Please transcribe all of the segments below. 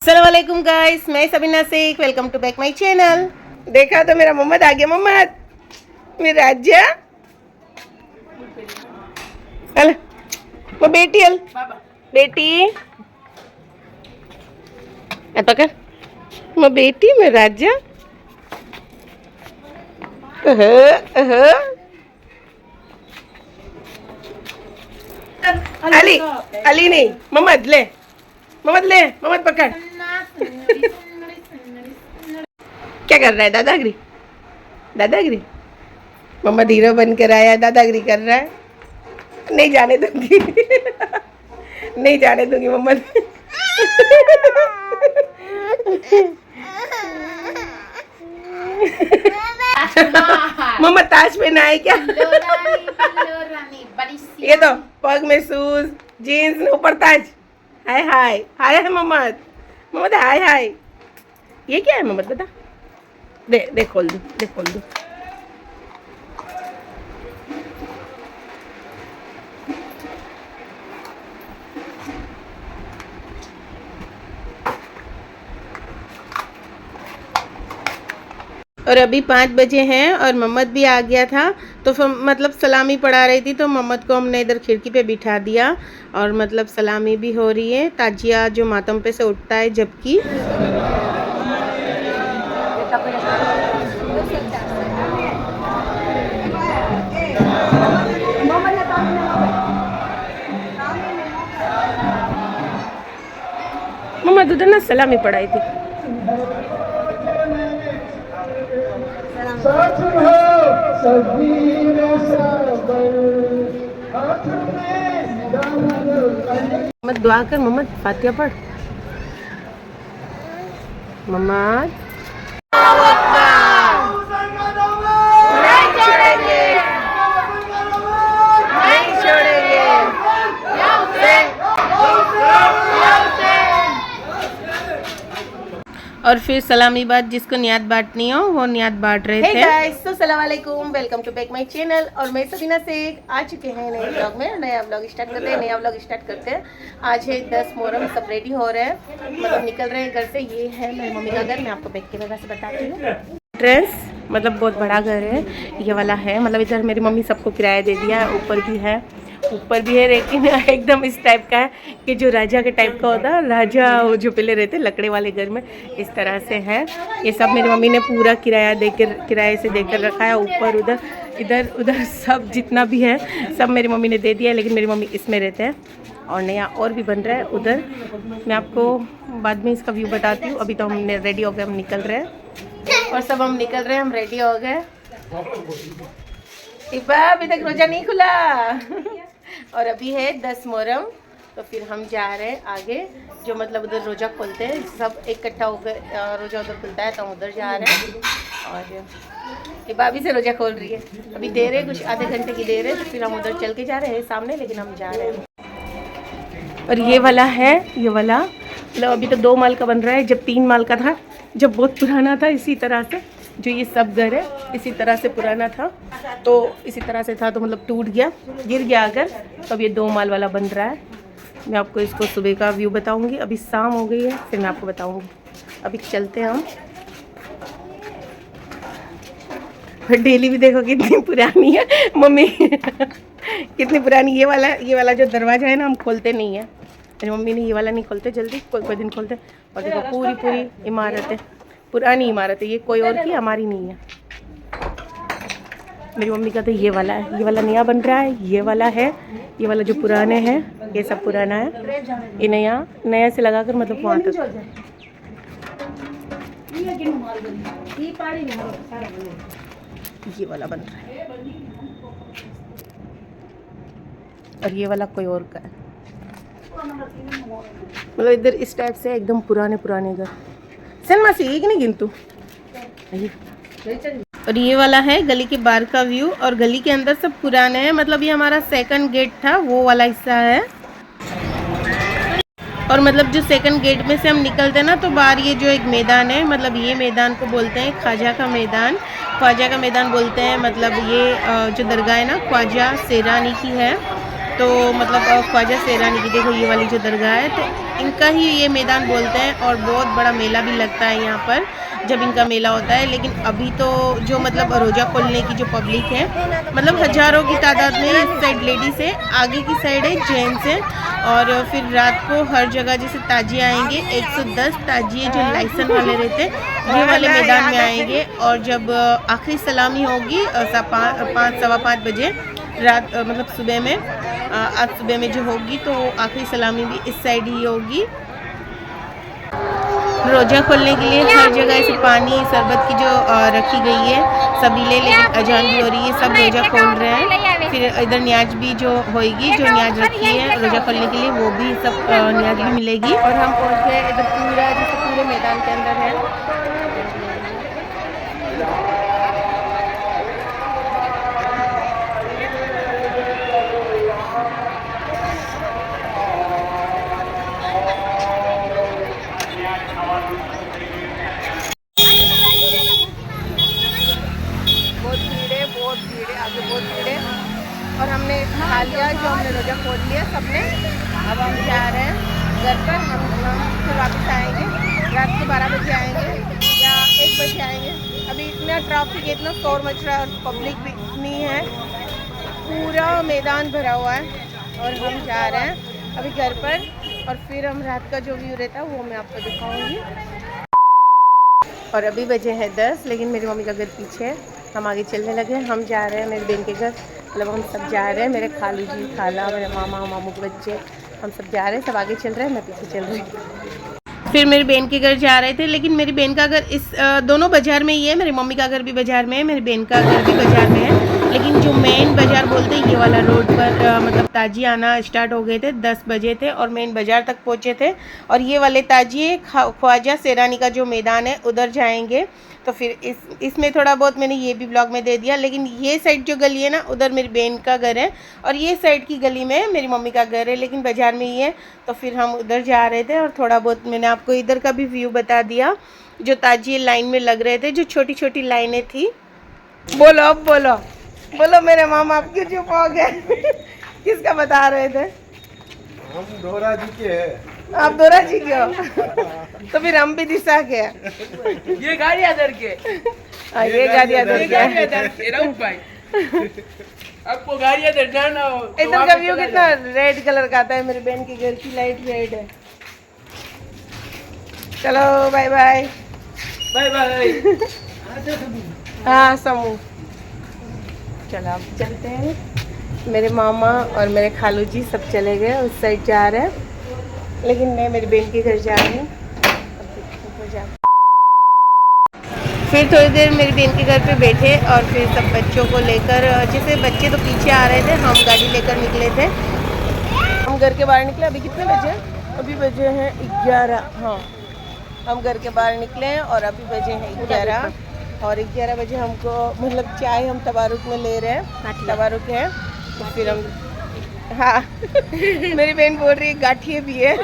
अस्सलामुअलैकुम गाइस, मैं Sabina Shaikh. Welcome to back my channel. देखा तो मेरा मोहम्मद आ गया। मोहम्मद मेरा राजा अल वो बेटी अल बेटी पकड़ वो बेटी मेरा राजा अली अली नहीं मोहम्मद ले मोहम्मद पकड़। क्या कर रहा है दादागिरी? दादागिरी मोहम्मद हीरो बनकर आया, दादागिरी कर रहा है। नहीं जाने दूंगी नहीं जाने दूंगी मोहम्मद। मोहम्मद ताज पहना है क्या? ये तो पग में शूज, जीन्स, ऊपर ताज। हाय हाय हाय है मोहम्मद हाय हाय। ये क्या है मोहम्मद बता? दे खोल दूँ। और अभी 5 बजे हैं और मोहम्मद भी आ गया था, तो फिर मतलब सलामी पढ़ा रही थी तो मोहम्मद को हमने इधर खिड़की पे बिठा दिया और मतलब सलामी भी हो रही है। ताजिया जो मातम पे से उठता है जबकि मोहम्मद उधर ना सलामी पढ़ाई थी। मोहम्मद दुआ कर, मोहम्मद फातिहा पढ़। मोहम्मद और फिर सलामी बात जिसको नियात बांटनी हो वो नियात बांट रहे थे। हे गाइस, तो अस्सलाम वालेकुम, welcome to back my channel. और मैं सबीना शेख आ चुके हैं नए ब्लॉग में। नया ब्लॉग स्टार्ट करते हैं। आज है 10 मुहर्रम। सब रेडी हो रहे हैं, मतलब निकल रहे हैं घर से। ये है मेरी मम्मी का घर। मैं आपको बैक के वजह से बताती हूँ। एंट्रेंस मतलब बहुत बड़ा घर है ये वाला है। मतलब इधर मेरी मम्मी सबको किराया दे दिया है। ऊपर भी है लेकिन एकदम इस टाइप का है कि जो राजा के टाइप का होता है। राजा जो पहले रहते लकड़े वाले घर में, इस तरह से है। ये सब मेरी मम्मी ने पूरा किराए से देकर रखा है। ऊपर इधर उधर सब जितना भी है सब मेरी मम्मी ने दे दिया है, लेकिन मेरी मम्मी इसमें रहते हैं। और नया और भी बन रहा है उधर। मैं आपको बाद में इसका व्यू बताती हूँ। अभी तो हम रेडी हो गए, हम निकल रहे हैं और सब हम निकल रहे हैं। हम रेडी हो गए। इब्बा अभी तक रोजा नहीं खुला और अभी है 10 मुहर्रम, तो फिर हम जा रहे हैं आगे। जो मतलब उधर रोजा खोलते हैं सब इकट्ठा होकर, रोजा उधर खुलता है तो हम उधर जा रहे हैं। और इब्बा अभी से रोजा खोल रही है। अभी देर है, कुछ आधे घंटे की देर है, तो फिर हम उधर चल के जा रहे हैं सामने, लेकिन हम जा रहे हैं। और ये वाला मतलब अभी तो 2 माल का बन रहा है। जब 3 माल का था, जब बहुत पुराना था, इसी तरह से जो ये सब घर है इसी तरह से पुराना था, तो इसी तरह से था, तो मतलब टूट गया, गिर गया अगर, तो अब ये 2 माल वाला बन रहा है। मैं आपको इसको सुबह का व्यू बताऊंगी। अभी शाम हो गई है, फिर मैं आपको बताऊंगी। अभी चलते हैं हम। डेली भी देखो कितनी पुरानी है मम्मी कितनी पुरानी। ये वाला जो दरवाज़ा है ना, हम खोलते नहीं है। मेरी मम्मी ने ये वाला नहीं खोलते जल्दी, कोई दिन खोलते। और देखो पूरी इमारत है, पुरानी इमारत है। ये कोई और की, हमारी नहीं है। मेरी मम्मी का तो ये वाला है। ये वाला नया बन रहा है। ये वाला है, ये वाला जो पुराने हैं, ये सब पुराना है। ये नया से लगाकर मतलब वहाँ तक ये वाला बन रहा है। और ये वाला कोई और का है। मतलब इधर इस टाइप से एकदम पुराने घर। सनमा सी कि नहीं गिनतू। और ये वाला है गली के बाहर का व्यू, और गली के अंदर सब पुराने हैं। मतलब ये हमारा सेकंड गेट था, वो वाला हिस्सा है। और मतलब जो सेकंड गेट में से हम निकलते हैं ना, तो बाहर ये जो एक मैदान है, मतलब ये मैदान को बोलते हैं ख्वाजा का मैदान बोलते हैं। मतलब ये जो दरगाह है ना, ख्वाजा सेरानी की है। तो मतलब ख्वाजा सेरानी की देखो ये वाली जो दरगाह है, तो इनका ही ये मैदान बोलते हैं। और बहुत बड़ा मेला भी लगता है यहाँ पर जब इनका मेला होता है। लेकिन अभी तो जो मतलब रोज़ा खोलने की जो पब्लिक है, मतलब हज़ारों की तादाद में इस साइड लेडीज़ है, आगे की साइड है जेंट्स है। और फिर रात को हर जगह जैसे ताजिए आएंगे, 110 ताजिए जो लाइसेंस वाले रहते हैं ये वाले मैदान में आएंगे। और जब आखिरी सलामी होगी 5-5:15 बजे रात, मतलब सुबह में, आज सुबह में जो होगी, तो आखिरी सलामी भी इस साइड ही होगी। रोज़ा खोलने के लिए हर जगह ऐसे पानी शरबत की जो रखी गई है सबीले, लेकिन अजान भी हो रही है, सब रोज़ा खोल रहे हैं। फिर इधर न्याज भी जो होएगी, जो न्याज रखी है रोज़ा खोलने के लिए, वो भी सब न्याज भी मिलेगी। और हम पहुँच गए इधर पूरा, जैसे पूरे मैदान के अंदर है। बहुत भीड़ है, आगे बहुत भीड़ है। और हमने खा लिया, जो हमने रोज़ा खोल लिया सबने। अब हम जा रहे हैं घर पर। हम फिर वापस आएंगे, रात को 12 बजे आएंगे या 1 बजे आएंगे। अभी इतना ट्रैफिक, इतना शोर मच रहा है और पब्लिक भी इतनी है, पूरा मैदान भरा हुआ है। और हम जा रहे हैं अभी घर पर, और फिर हम रात का जो व्यू रहता है वो मैं आपको दिखाऊँगी। और अभी बजे हैं 10, लेकिन मेरी मम्मी का घर पीछे है, हम आगे चलने लगे। हम जा रहे हैं मेरी बहन के घर, मतलब हम सब जा रहे हैं, मेरे खालू जी, खाला, मेरे मामा, मामू के बच्चे, हम सब जा रहे हैं, सब आगे चल रहे हैं, मैं पीछे चल रही हूँ। फिर मेरी बहन के घर जा रहे थे, लेकिन मेरी बहन का घर इस दोनों बाज़ार में ही है। मेरी मम्मी का घर भी बाज़ार में है, मेरी बहन का घर भी बाज़ार में है। लेकिन जो मेन बाज़ार बोलते हैं ये वाला रोड पर मतलब ताजिए आना स्टार्ट हो गए थे, 10 बजे थे और मेन बाज़ार तक पहुँचे थे। और ये वाले ताजिए ख्वाजा सेरानी का जो मैदान है उधर जाएंगे। तो फिर इसमें थोड़ा बहुत मैंने ये भी ब्लॉग में दे दिया। लेकिन ये साइड जो गली है ना, उधर मेरी बहन का घर है, और ये साइड की गली में मेरी मम्मी का घर है, लेकिन बाज़ार में ही है। तो फिर हम उधर जा रहे थे, और थोड़ा बहुत मैंने आपको इधर का भी व्यू बता दिया, जो ताजिए लाइन में लग रहे थे, जो छोटी छोटी लाइनें थी। बोलो अब बोलो, बोलो मेरे मामा, आप क्यों चुप हो गए? किसका बता रहे थे? हम दोरा जी के हैं। आप दोरा जी के हो? तो फिर हम भी दिशा के हैं। ये गाड़ी अदर के, ये गाड़ी अदर के भाई। आपको गाड़ी अदर जाना हो। इधर का व्यू कितना रेड कलर का आता है, मेरी बहन के घर की लाइट रेड है। चलो बाय बाय, बाय बाय। हाँ समूह, चलो अब चलते हैं। मेरे मामा और मेरे खालू जी सब चले गए, उस साइड जा रहे हैं, लेकिन मैं मेरी बहन के घर जा रही हूँ। फिर थोड़ी देर मेरी बहन के घर पे बैठे, और फिर सब बच्चों को लेकर, जैसे बच्चे तो पीछे आ रहे थे, हम गाड़ी लेकर निकले थे। हम घर के बाहर निकले। अभी कितने बजे? अभी बजे हैं 11। हाँ, हम घर के बाहर निकले हैं और अभी बजे हैं 11। और 11 बजे हमको मतलब चाय हम तबारुक में ले रहे हैं, तबारुक है। तो फिर हम, हाँ मेरी बहन बोल रही है गाठिए भी है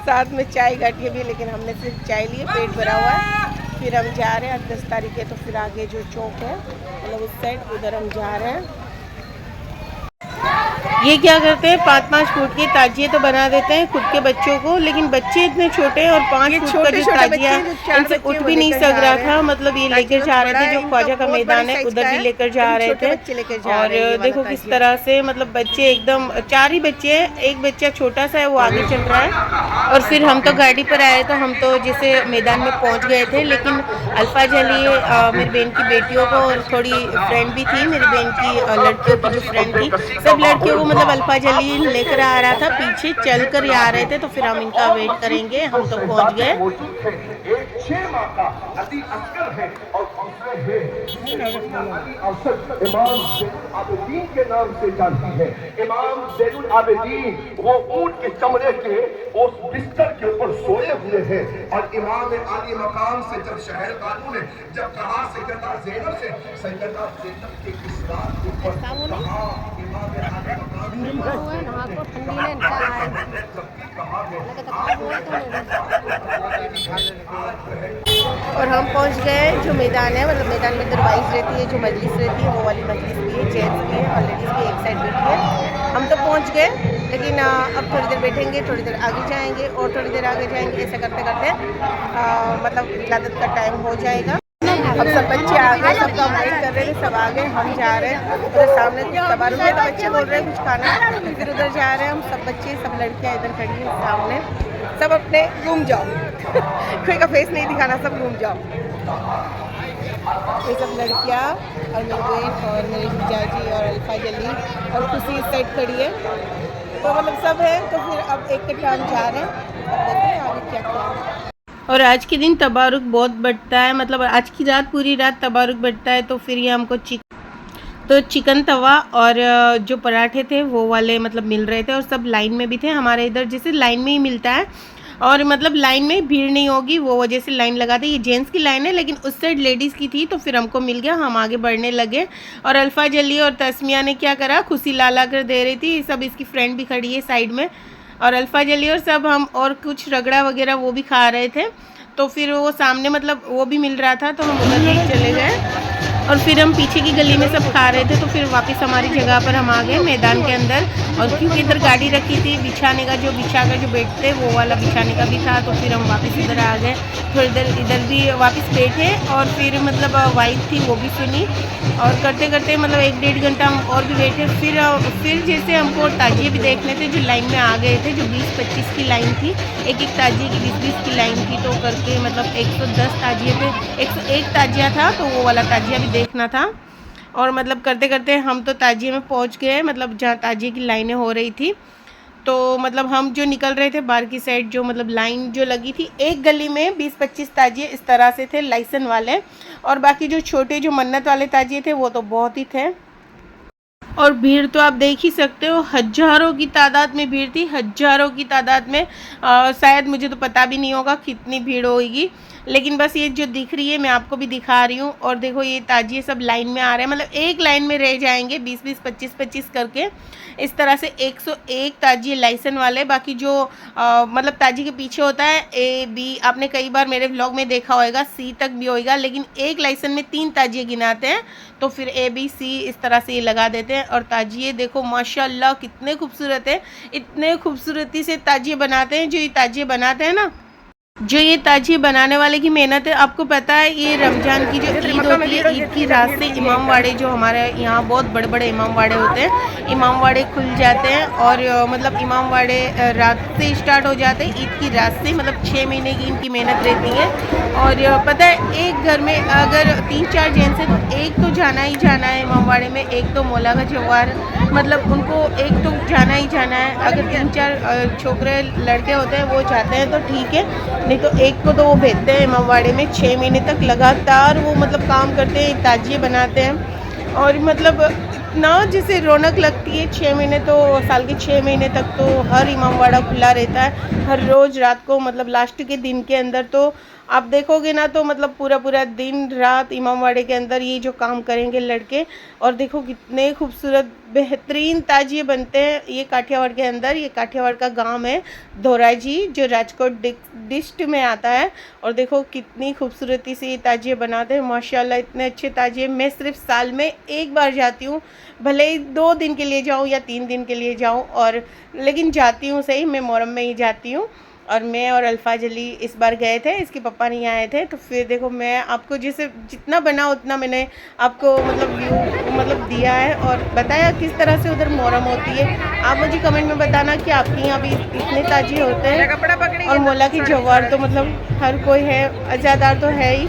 साथ में चाय गाठिए भी, लेकिन हमने सिर्फ चाय लिए, पेट भरा हुआ है। फिर हम जा रहे हैं 10 तारीख है, तो फिर आगे जो चौक है मतलब उस साइड, उधर हम जा रहे हैं। ये क्या करते हैं, 5-5 फुट के ताजिए तो बना देते हैं खुद के बच्चों को, लेकिन बच्चे इतने छोटे हैं और 5 फुट का जो ताजिया इनसे उठ भी नहीं सक रहा था। मतलब ये लेकर जा रहे थे, जो ख्वाजा का मैदान है उधर भी लेकर जा रहे थे। और देखो किस तरह से, मतलब बच्चे एकदम 4 ही बच्चे हैं, एक बच्चा छोटा सा है वो आगे चल रहा है। और फिर हम तो गाड़ी पर आए, तो हम तो जैसे मैदान में पहुँच गए थे। लेकिन अल्फा जली मेरी बहन की बेटियों को, और थोड़ी फ्रेंड भी थी मेरी बहन की, लड़कियों की जो फ्रेंड थी, सब लड़कियों को मतलब अल्फा जली लेकर आ रहा था, पीछे चल कर आ रहे थे। तो फिर हम इनका वेट करेंगे, हम तो पहुंच गए। इमाम आबिदीन के नाम से जानती है। इमाम ज़ैनुल आबिदीन वो ऊंट के चमड़े के उस बिस्तर के ऊपर सोए हुए हैं। और इमाम आली मकाम से जब शहर कानून ने जब कहा सैयदा ज़ैनब से, सैयदा ज़ैनब के इस बात के ऊपर कहा इमाम आली मकाम और हम पहुंच गए जो मैदान है, मतलब मैदान में दरवाइज रहती है, जो मजलिस रहती है वो वाली मजलिस भी है, जेंट्स भी है और लेडीज़ भी एक साइड बैठी है। हम तो पहुंच गए, लेकिन अब थोड़ी देर बैठेंगे, थोड़ी देर आगे जाएंगे और थोड़ी देर आगे जाएंगे, ऐसा करते करते मतलब इबादत का टाइम हो जाएगा। अब सब बच्चे आ गए, सबका वेट कर रहे थे, सब आ गए, हम जा रहे हैं। उधर सामने कुछ तबारुक है तो बच्चे बोल रहे हैं कुछ खाना, फिर उधर जा रहे हैं हम सब बच्चे, सब लड़कियां इधर खड़ी हैं सामने। सब अपने रूम जाओ कोई का फेस नहीं दिखाना, सब रूम जाओ। ये सब लड़कियां और मेरी बहन और मेरी जीजाजी और अल्फा जली और खुशी इस साइड खड़ी है, तो मतलब सब है। तो फिर अब एक कट्टा हम जा रहे हैं, अब देखते हैं आगे क्या क्या है। और आज के दिन तबारुक बहुत बढ़ता है, मतलब आज की रात पूरी रात तबारुक बढ़ता है। तो फिर ये हमको चिकन तवा और जो पराठे थे वो वाले मतलब मिल रहे थे और सब लाइन में भी थे। हमारे इधर जैसे लाइन में ही मिलता है और मतलब लाइन में भीड़ नहीं होगी वो वजह से लाइन लगाते। ये जेंट्स की लाइन है लेकिन उस साइड लेडीज़ की थी, तो फिर हमको मिल गया, हम आगे बढ़ने लगे। और अल्फा जली और तस्मिया ने क्या करा, खुशी ला कर दे रही थी, सब इसकी फ्रेंड भी खड़ी है साइड में। और अल्फा जली और सब हम और कुछ रगड़ा वगैरह वो भी खा रहे थे, तो फिर वो सामने मतलब वो भी मिल रहा था, तो हम उधर ही चले गए। और फिर हम पीछे की गली में सब खा रहे थे, तो फिर वापस हमारी जगह पर हम आ गए मैदान के अंदर। और क्योंकि इधर गाड़ी रखी थी बिछाने का, जो बिछा कर जो बैठते वो वाला बिछाने का भी था, तो फिर हम वापस इधर आ गए। थोड़ी देर इधर भी वापस बैठे और फिर मतलब वाइफ थी वो भी सुनी, और करते करते मतलब 1-1.5 घंटा हम और भी बैठे। फिर जैसे हमको ताजिए भी देखने थे, जो लाइन में आ गए थे, जो 20-25 की लाइन थी, एक ताजिए की 20-20 की लाइन थी, तो करके मतलब 110 ताजिए थे, 101 ताजिया था, तो वो वाला ताजिया भी देखना था। और मतलब करते करते हम तो ताजिए में पहुंच गए, मतलब जहाँ ताजिए की लाइनें हो रही थी। तो मतलब हम जो निकल रहे थे बाहर की साइड, जो मतलब लाइन जो लगी थी, एक गली में 20-25 ताजिए इस तरह से थे लाइसन वाले, और बाकी जो छोटे जो मन्नत वाले ताजिए थे वो तो बहुत ही थे। और भीड़ तो आप देख ही सकते हो, हज़ारों की तादाद में भीड़ थी, हज़ारों की तादाद में। शायद मुझे तो पता भी नहीं होगा कितनी भीड़ होगी, लेकिन बस ये जो दिख रही है मैं आपको भी दिखा रही हूँ। और देखो ये ताजिए सब लाइन में आ रहे हैं, मतलब एक लाइन में रह जाएंगे 20-20, 25-25 करके, इस तरह से 101 ताजिए लाइसन वाले। बाकी जो मतलब ताजिए के पीछे होता है A, B, आपने कई बार मेरे व्लॉग में देखा होगा, C तक भी होएगा, लेकिन एक लाइसन में 3 ताजिए गिनाते हैं, तो फिर A, B, C इस तरह से ये लगा देते हैं। और ताजिए देखो माशाल्लाह कितने खूबसूरत है, इतने खूबसूरती से ताजिए बनाते हैं। जो ये ताजिए बनाते हैं ना, जो ये ताजिए बनाने वाले की मेहनत है, आपको पता है ये रमज़ान की जो ईद होती है, ईद की रात से इमाम वाड़े जो हमारे यहाँ बहुत बड़े बड़े इमाम वाड़े होते हैं, इमाम वाड़े खुल जाते हैं। और मतलब इमाम वाड़े रात से स्टार्ट हो जाते हैं, ईद की रात से, मतलब 6 महीने की इनकी मेहनत रहती है। और पता है एक घर में अगर 3-4 जेंट्स हैं तो एक तो जाना ही जाना है इमाम वाड़े में, एक तो मौला का जवार, मतलब उनको एक तो जाना ही जाना है। अगर 3-4 छोकरे लड़के होते हैं वो जाते हैं तो ठीक है, नहीं तो एक को तो वो भेजते हैं इमामवाड़े में। 6 महीने तक लगातार वो मतलब काम करते हैं, ताजिए बनाते हैं। और मतलब इतना जैसे रौनक लगती है 6 महीने, तो साल के 6 महीने तक तो हर इमामवाड़ा खुला रहता है, हर रोज़ रात को, मतलब लास्ट के दिन के अंदर तो आप देखोगे ना, तो मतलब पूरा पूरा दिन रात इमामवाड़े के अंदर ये जो काम करेंगे लड़के। और देखो कितने खूबसूरत बेहतरीन ताजिए बनते हैं ये काठियावाड़ के अंदर। ये काठियावाड़ का गांव है धोराजी, जो राजकोट डिस्ट्रिक्ट में आता है। और देखो कितनी खूबसूरती से ये ताजिए बनाते हैं माशाल्लाह, इतने अच्छे ताजिए। मैं सिर्फ साल में एक बार जाती हूँ, भले ही 2 दिन के लिए जाऊँ या 3 दिन के लिए जाऊँ, और लेकिन जाती हूँ सही, मैं मुहर्रम में ही जाती हूँ। और मैं और अल्फा जली इस बार गए थे, इसके पापा नहीं आए थे, तो फिर देखो मैं आपको जैसे जितना बना उतना मैंने आपको मतलब व्यू मतलब दिया है और बताया किस तरह से उधर मुहर्रम होती है। आप मुझे कमेंट में बताना कि आपके यहाँ भी इतने ताजिए होते हैं। और मौला की जवार तो मतलब हर कोई है, अज़ादार तो है ही,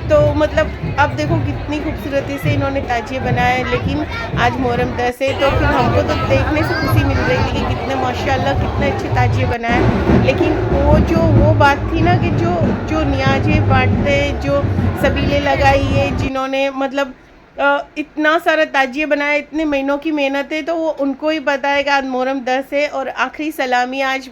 तो मतलब अब देखो कितनी खूबसूरती से इन्होंने ताजिए बनाए। लेकिन आज मुहर्रम 10 है, तो फिर हमको तो देखने से खुशी मिल रही थी कि कितने माशाल्लाह कितने अच्छे ताजिए बनाए। लेकिन वो बात थी ना कि जो न्याज़े बांटते, जो सबीले लगाई है, जिन्होंने मतलब इतना सारा ताजिए बनाया, इतने महीनों की मेहनत है, तो वो उनको ही पता है कि आज मुहर्रम 10 है और आखिरी सलामी आज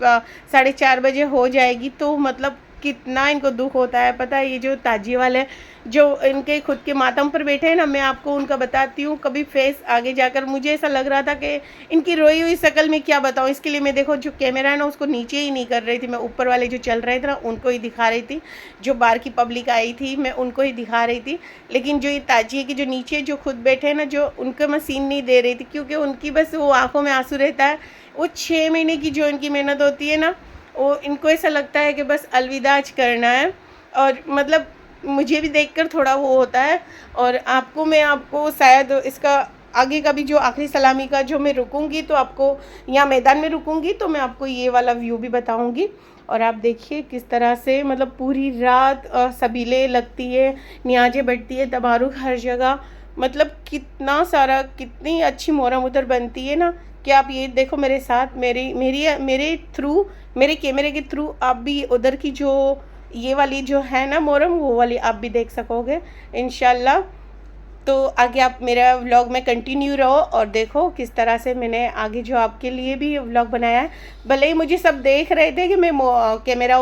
4:30 बजे हो जाएगी। तो मतलब कितना इनको दुख होता है पता है। ये जो ताजिए वाले जो इनके खुद के मातम पर बैठे हैं ना, मैं आपको उनका बताती हूँ कभी फेस आगे जाकर। मुझे ऐसा लग रहा था कि इनकी रोई हुई शक्ल में क्या बताऊँ। इसके लिए मैं देखो जो कैमरा है ना उसको नीचे ही नहीं कर रही थी, मैं ऊपर वाले जो चल रहे थे ना उनको ही दिखा रही थी। जो बाहर की पब्लिक आई थी मैं उनको ही दिखा रही थी। लेकिन जो ये ताजिए के जो नीचे जो खुद बैठे हैं ना, जो उनको मैं सीन नहीं दे रही थी, क्योंकि उनकी बस वो आंखों में आंसू रहता है। वो 6 महीने की जो इनकी मेहनत होती है ना, वो इनको ऐसा लगता है कि बस अलविदा आज करना है। और मतलब मुझे भी देखकर थोड़ा वो होता है। और मैं आपको शायद इसका आगे का भी जो आखिरी सलामी का जो मैं रुकूंगी तो आपको यहाँ मैदान में रुकूंगी तो मैं आपको ये वाला व्यू भी बताऊंगी। और आप देखिए किस तरह से मतलब पूरी रात सबीले लगती है, नियाज़ें बढ़ती है, तबारुक हर जगह। मतलब कितना सारा, कितनी अच्छी मोहरम उधर बनती है ना कि आप ये देखो मेरे साथ, मेरे थ्रू, मेरे कैमरे के थ्रू आप भी उधर की जो ये वाली जो है ना मोहरम, वो वाली आप भी देख सकोगे इंशाल्लाह। तो आगे आप मेरा व्लॉग में कंटिन्यू रहो और देखो किस तरह से मैंने आगे जो आपके लिए भी व्लॉग बनाया है। भले ही मुझे सब देख रहे थे कि मैं कैमरा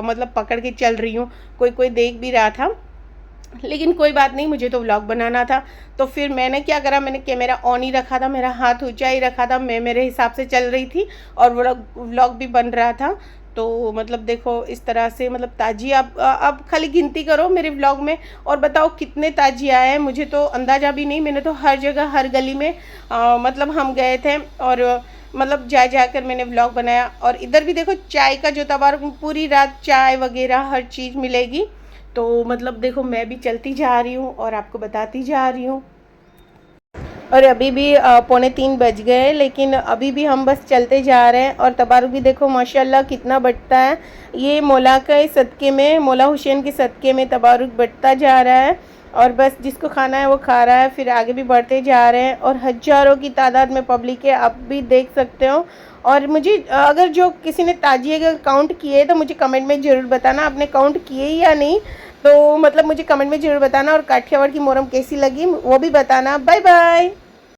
मतलब पकड़ के चल रही हूँ, कोई देख भी रहा था, लेकिन कोई बात नहीं, मुझे तो व्लॉग बनाना था। तो फिर मैंने क्या करा, मैंने कैमरा ऑन ही रखा था, मेरा हाथ ऊंचा ही रखा था, मैं मेरे हिसाब से चल रही थी और व्लॉग भी बन रहा था। तो मतलब देखो इस तरह से मतलब ताजी आप खाली गिनती करो मेरे व्लॉग में और बताओ कितने ताजी आए हैं। मुझे तो अंदाज़ा भी नहीं, मैंने तो हर जगह हर गली में मतलब हम गए थे और मतलब जाकर मैंने व्लॉग बनाया। और इधर भी देखो चाय का जो तबारुक, पूरी रात चाय वगैरह हर चीज़ मिलेगी। तो मतलब देखो मैं भी चलती जा रही हूँ और आपको बताती जा रही हूँ। और अभी भी 2:45 बज गए, लेकिन अभी भी हम बस चलते जा रहे हैं। और तबारुक भी देखो माशाल्लाह कितना बढ़ता है। ये मौला के सदक़े में, मौला हुसैन के सदक़े में तबारुक बढ़ता जा रहा है। और बस जिसको खाना है वो खा रहा है, फिर आगे भी बढ़ते जा रहे हैं। और हज़ारों की तादाद में पब्लिक है, आप भी देख सकते हो। और मुझे अगर जो किसी ने ताजिए का काउंट किए तो मुझे कमेंट में ज़रूर बताना आपने काउंट किए या नहीं। तो मतलब मुझे कमेंट में ज़रूर बताना। और काठियावाड़ की मोहरम कैसी लगी वो भी बताना। Bye bye.